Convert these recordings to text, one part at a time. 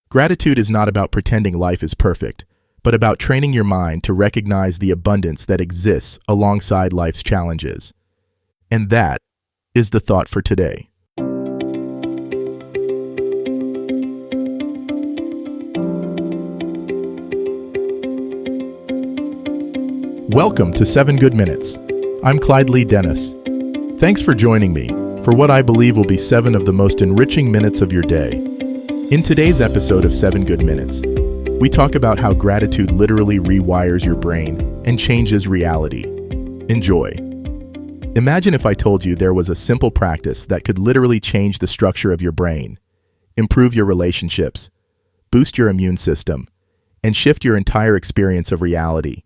Gratitude is not about pretending life is perfect, but about training your mind to recognize the abundance that exists alongside life's challenges. And that is the thought for today. Welcome to 7 Good Minutes. I'm Clyde Lee Dennis. Thanks for joining me for what I believe will be 7 of the most enriching minutes of your day. In today's episode of 7 Good Minutes, we talk about how gratitude literally rewires your brain and changes reality. Enjoy. Imagine if I told you there was a simple practice that could literally change the structure of your brain, improve your relationships, boost your immune system, and shift your entire experience of reality,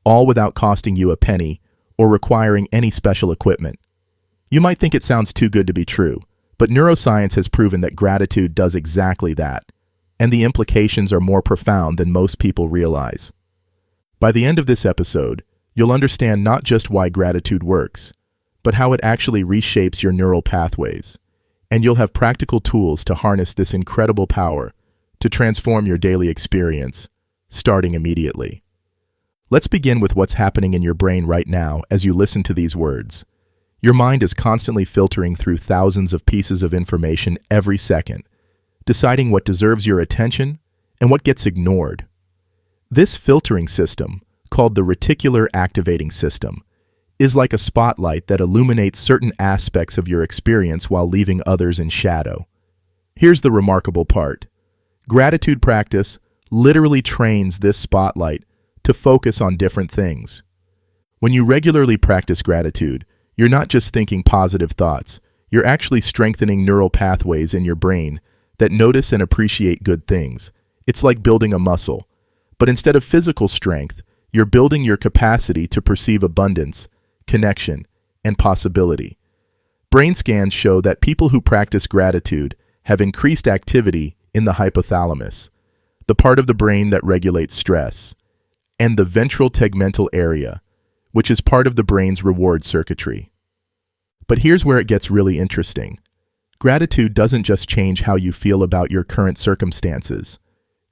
all without costing you a penny or requiring any special equipment. You might think it sounds too good to be true, but neuroscience has proven that gratitude does exactly that, and the implications are more profound than most people realize. By the end of this episode, you'll understand not just why gratitude works, but how it actually reshapes your neural pathways, and you'll have practical tools to harness this incredible power to transform your daily experience, starting immediately. Let's begin with what's happening in your brain right now as you listen to these words. Your mind is constantly filtering through thousands of pieces of information every second, deciding what deserves your attention and what gets ignored. This filtering system, called the reticular activating system, is like a spotlight that illuminates certain aspects of your experience while leaving others in shadow. Here's the remarkable part. Gratitude practice literally trains this spotlight to focus on different things. When you regularly practice gratitude, you're not just thinking positive thoughts, you're actually strengthening neural pathways in your brain that notice and appreciate good things. It's like building a muscle. But instead of physical strength, you're building your capacity to perceive abundance, connection, and possibility. Brain scans show that people who practice gratitude have increased activity in the hypothalamus, the part of the brain that regulates stress, and the ventral tegmental area, which is part of the brain's reward circuitry. But here's where it gets really interesting. Gratitude doesn't just change how you feel about your current circumstances.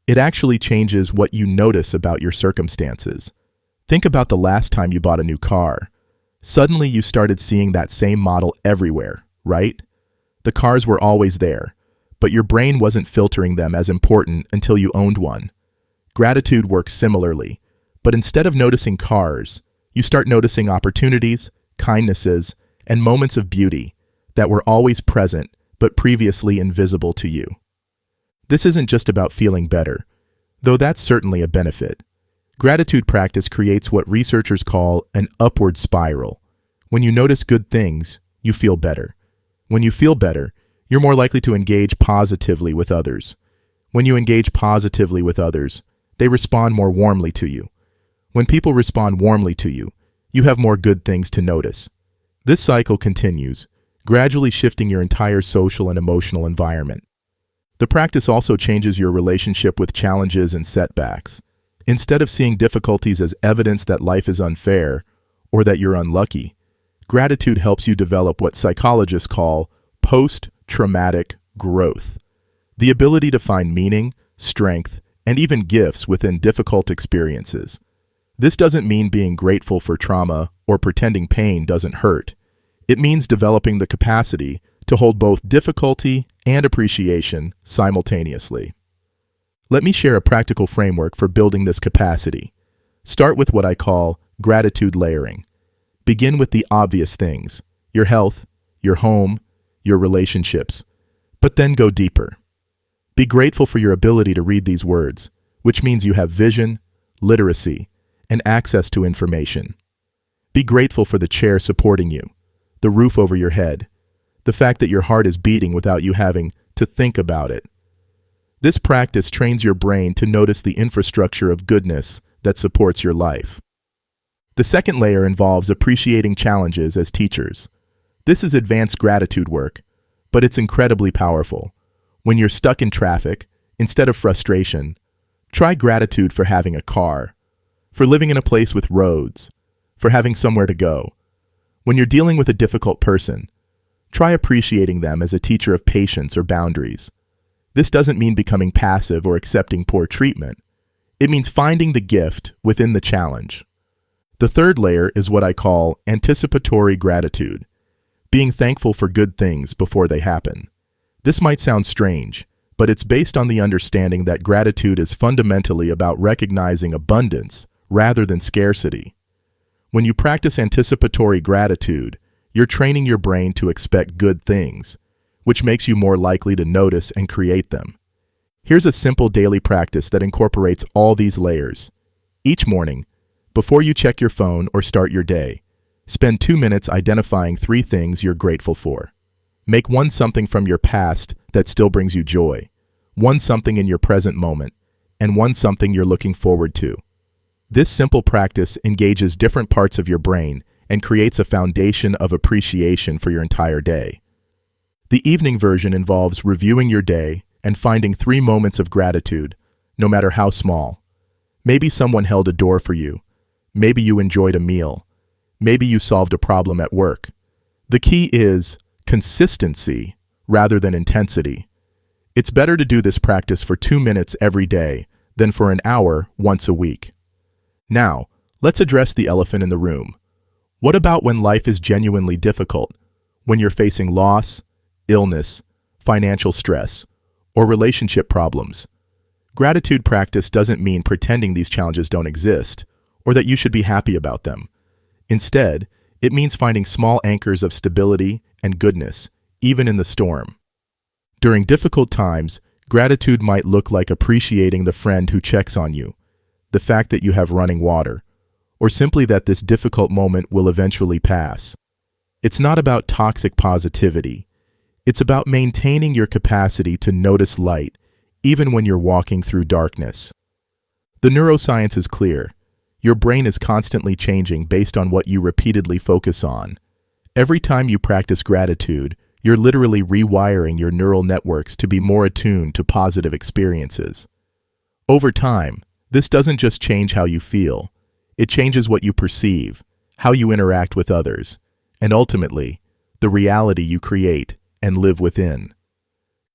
It actually changes what you notice about your circumstances. Think about the last time you bought a new car. Suddenly you started seeing that same model everywhere, right? The cars were always there, but your brain wasn't filtering them as important until you owned one. Gratitude works similarly, but instead of noticing cars, you start noticing opportunities, kindnesses, and moments of beauty that were always present but previously invisible to you. This isn't just about feeling better, though that's certainly a benefit. Gratitude practice creates what researchers call an upward spiral. When you notice good things, you feel better. When you feel better, you're more likely to engage positively with others. When you engage positively with others, they respond more warmly to you. When people respond warmly to you, you have more good things to notice. This cycle continues, gradually shifting your entire social and emotional environment. The practice also changes your relationship with challenges and setbacks. Instead of seeing difficulties as evidence that life is unfair or that you're unlucky, gratitude helps you develop what psychologists call post-traumatic growth, the ability to find meaning, strength, and even gifts within difficult experiences. This doesn't mean being grateful for trauma or pretending pain doesn't hurt. It means developing the capacity to hold both difficulty and appreciation simultaneously. Let me share a practical framework for building this capacity. Start with what I call gratitude layering. Begin with the obvious things, your health, your home, your relationships, but then go deeper. Be grateful for your ability to read these words, which means you have vision, literacy, and access to information. Be grateful for the chair supporting you, the roof over your head, the fact that your heart is beating without you having to think about it. This practice trains your brain to notice the infrastructure of goodness that supports your life. The second layer involves appreciating challenges as teachers. This is advanced gratitude work, but it's incredibly powerful. When you're stuck in traffic, instead of frustration, try gratitude for having a car, for living in a place with roads, for having somewhere to go. When you're dealing with a difficult person, try appreciating them as a teacher of patience or boundaries. This doesn't mean becoming passive or accepting poor treatment. It means finding the gift within the challenge. The third layer is what I call anticipatory gratitude, being thankful for good things before they happen. This might sound strange, but it's based on the understanding that gratitude is fundamentally about recognizing abundance rather than scarcity. When you practice anticipatory gratitude, you're training your brain to expect good things, which makes you more likely to notice and create them. Here's a simple daily practice that incorporates all these layers. Each morning, before you check your phone or start your day, spend 2 minutes identifying 3 things you're grateful for. Make one something from your past that still brings you joy, one something in your present moment, and one something you're looking forward to. This simple practice engages different parts of your brain and creates a foundation of appreciation for your entire day. The evening version involves reviewing your day and finding 3 moments of gratitude, no matter how small. Maybe someone held a door for you. Maybe you enjoyed a meal. Maybe you solved a problem at work. The key is consistency rather than intensity. It's better to do this practice for 2 minutes every day than for an hour once a week. Now, let's address the elephant in the room. What about when life is genuinely difficult? When you're facing loss, illness, financial stress, or relationship problems? Gratitude practice doesn't mean pretending these challenges don't exist, or that you should be happy about them. Instead, it means finding small anchors of stability and goodness, even in the storm. During difficult times, gratitude might look like appreciating the friend who checks on you, the fact that you have running water, or simply that this difficult moment will eventually pass. It's not about toxic positivity. It's about maintaining your capacity to notice light, even when you're walking through darkness. The neuroscience is clear. Your brain is constantly changing based on what you repeatedly focus on. Every time you practice gratitude, you're literally rewiring your neural networks to be more attuned to positive experiences. Over time, this doesn't just change how you feel. It changes what you perceive, how you interact with others, and ultimately, the reality you create and live within.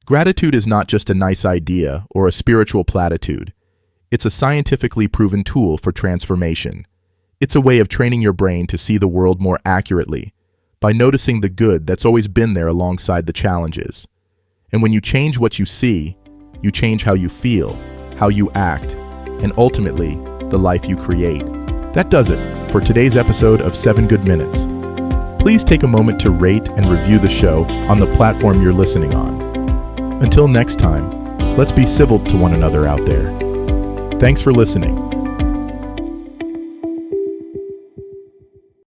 Gratitude is not just a nice idea or a spiritual platitude. It's a scientifically proven tool for transformation. It's a way of training your brain to see the world more accurately by noticing the good that's always been there alongside the challenges. And when you change what you see, you change how you feel, how you act, and ultimately, the life you create. That does it for today's episode of 7 Good Minutes. Please take a moment to rate and review the show on the platform you're listening on. Until next time, let's be civil to one another out there. Thanks for listening.